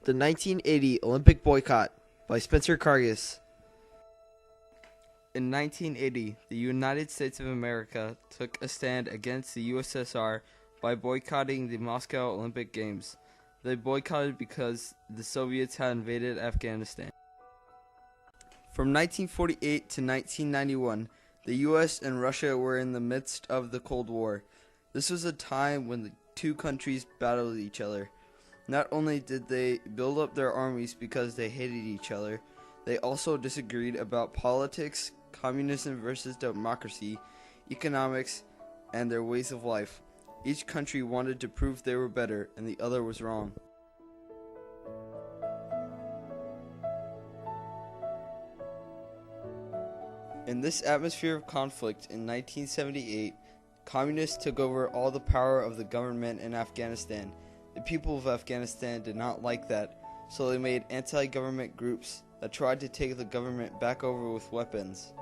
The 1980 Olympic Boycott by Wright-Karges. In 1980, the United States of America took a stand against the USSR by boycotting the Moscow Olympic Games. They boycotted because the Soviets had invaded Afghanistan. From 1948 to 1991, the US and Russia were in the midst of the Cold War. This was a time when the two countries battled each other. Not only did they build up their armies because they hated each other, they also disagreed about politics, communism versus democracy, economics, and their ways of life. Each country wanted to prove they were better, and the other was wrong. In this atmosphere of conflict in 1978, communists took over all the power of the government in Afghanistan. The people of Afghanistan did not like that, so they made anti-government groups that tried to take the government back over with weapons.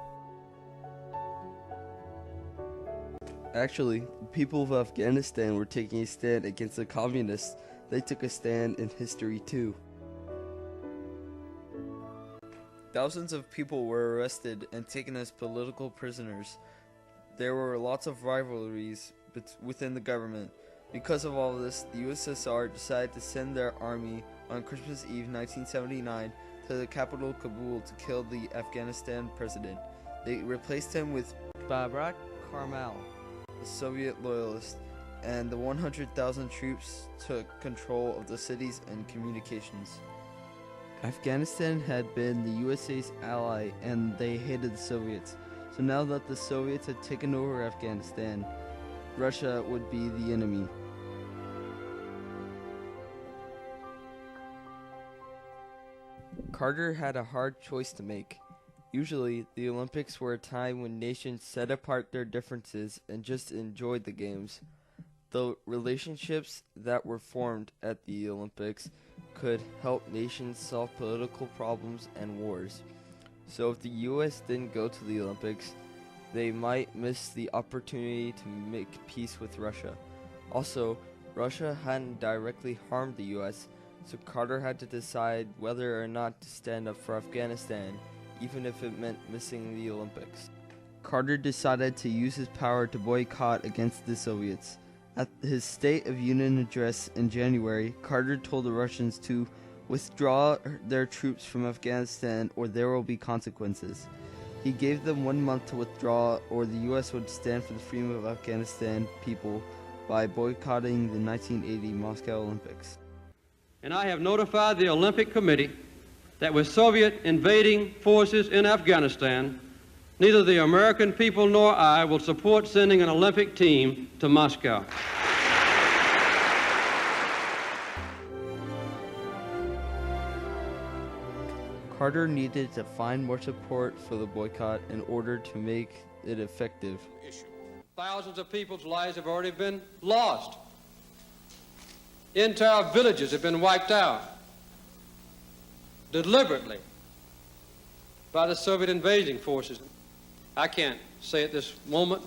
Actually, the people of Afghanistan were taking a stand against the communists. They took a stand in history too. Thousands of people were arrested and taken as political prisoners. There were lots of rivalries within the government. Because of all of this, the USSR decided to send their army on Christmas Eve 1979 to the capital Kabul to kill the Afghanistan president. They replaced him with Wright-Karges, a Soviet loyalist, and the 100,000 troops took control of the cities and communications. Afghanistan had been the USA's ally, and they hated the Soviets. So now that the Soviets had taken over Afghanistan, Russia would be the enemy. Carter had a hard choice to make. Usually, the Olympics were a time when nations set apart their differences and just enjoyed the games. The relationships that were formed at the Olympics could help nations solve political problems and wars. So if the US didn't go to the Olympics, they might miss the opportunity to make peace with Russia. Also, Russia hadn't directly harmed the US, so Carter had to decide whether or not to stand up for Afghanistan, even if it meant missing the Olympics. Carter decided to use his power to boycott against the Soviets. At his State of Union address in January, Carter told the Russians to withdraw their troops from Afghanistan or there will be consequences. He gave them 1 month to withdraw or the U.S. would stand for the freedom of Afghanistan people by boycotting the 1980 Moscow Olympics. And I have notified the Olympic Committee that with Soviet invading forces in Afghanistan, neither the American people nor I will support sending an Olympic team to Moscow. Carter needed to find more support for the boycott in order to make it effective. Thousands of people's lives have already been lost. Entire villages have been wiped out deliberately by the Soviet invading forces. I can't say at this moment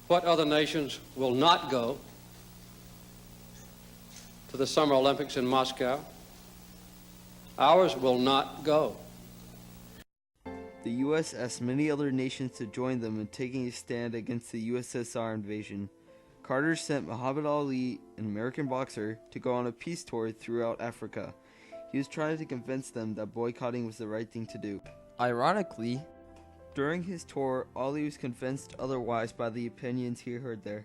what other nations will not go to the Summer Olympics in Moscow. Ours will not go. The U.S. asked many other nations to join them in taking a stand against the USSR invasion. Carter sent Muhammad Ali, an American boxer, to go on a peace tour throughout Africa. He was trying to convince them that boycotting was the right thing to do. Ironically, during his tour, Ali was convinced otherwise by the opinions he heard there.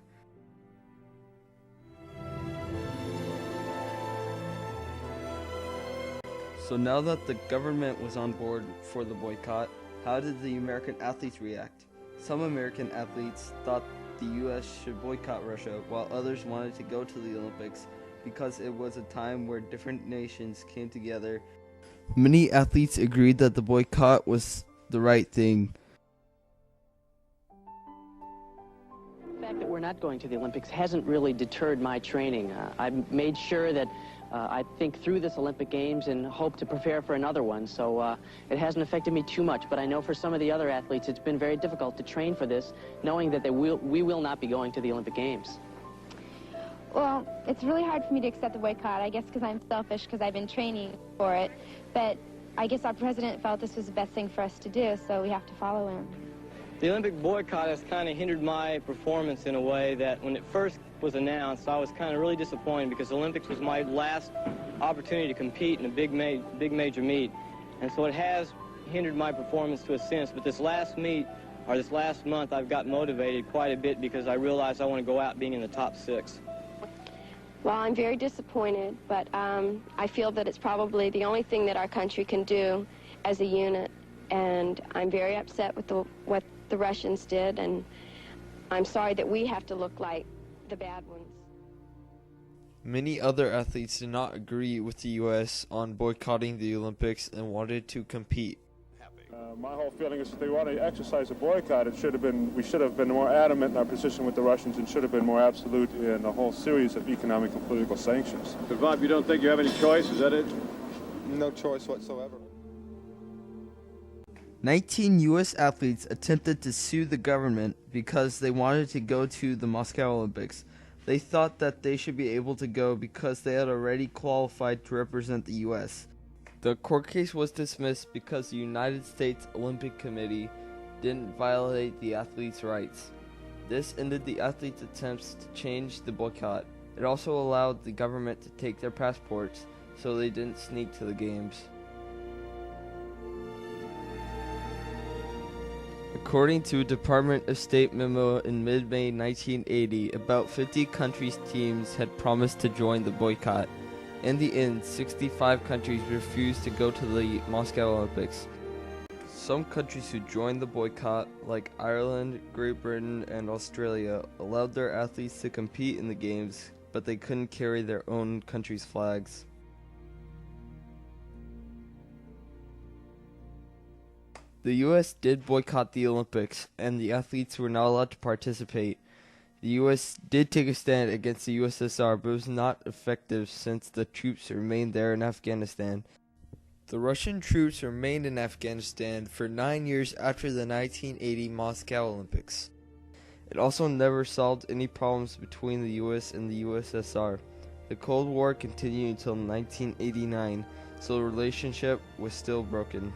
So now that the government was on board for the boycott, how did the American athletes react? Some American athletes thought the U.S. should boycott Russia, while others wanted to go to the Olympics because it was a time where different nations came together. Many athletes agreed that the boycott was the right thing. The fact that we're not going to the Olympics hasn't really deterred my training. I've made sure that I think through this Olympic Games and hope to prepare for another one, so it hasn't affected me too much, but I know for some of the other athletes it's been very difficult to train for this, knowing that we will not be going to the Olympic Games. Well, It's really hard for me to accept the boycott, I guess because I'm selfish because I've been training for it. But I guess our president felt this was the best thing for us to do, so we have to follow him. The Olympic boycott has kind of hindered my performance in a way that when it first was announced, I was kind of really disappointed because the Olympics was my last opportunity to compete in a big major meet. And so it has hindered my performance to a sense, but this last meet, or this last month, I've got motivated quite a bit because I realized I want to go out being in the top 6. Well, I'm very disappointed, but I feel that it's probably the only thing that our country can do as a unit, and I'm very upset with what the Russians did, and I'm sorry that we have to look like the bad ones. Many other athletes did not agree with the U.S. on boycotting the Olympics and wanted to compete. My whole feeling is if they want to exercise a boycott, we should have been more adamant in our position with the Russians and should have been more absolute in a whole series of economic and political sanctions. But Bob, you don't think you have any choice? Is that it? No choice whatsoever. 19 U.S. athletes attempted to sue the government because they wanted to go to the Moscow Olympics. They thought that they should be able to go because they had already qualified to represent the U.S. The court case was dismissed because the United States Olympic Committee didn't violate the athletes' rights. This ended the athletes' attempts to change the boycott. It also allowed the government to take their passports so they didn't sneak to the games. According to a Department of State memo in mid-May 1980, about 50 countries' teams had promised to join the boycott. In the end, 65 countries refused to go to the Moscow Olympics. Some countries who joined the boycott, like Ireland, Great Britain, and Australia, allowed their athletes to compete in the games, but they couldn't carry their own country's flags. The U.S. did boycott the Olympics, and the athletes were not allowed to participate. The U.S. did take a stand against the USSR, but it was not effective since the troops remained there in Afghanistan. The Russian troops remained in Afghanistan for 9 years after the 1980 Moscow Olympics. It also never solved any problems between the U.S. and the USSR. The Cold War continued until 1989, so the relationship was still broken.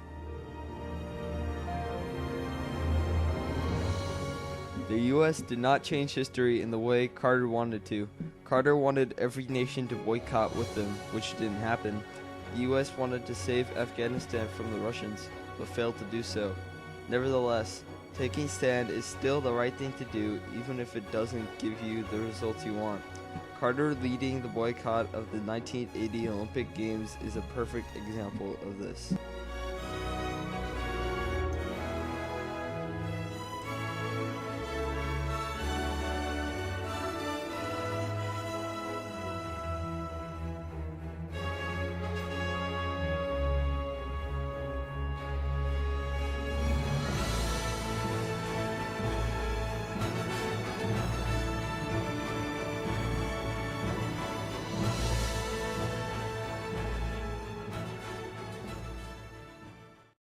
The U.S. did not change history in the way Carter wanted to. Carter wanted every nation to boycott with them, which didn't happen. The U.S. wanted to save Afghanistan from the Russians, but failed to do so. Nevertheless, taking stand is still the right thing to do, even if it doesn't give you the results you want. Carter leading the boycott of the 1980 Olympic Games is a perfect example of this.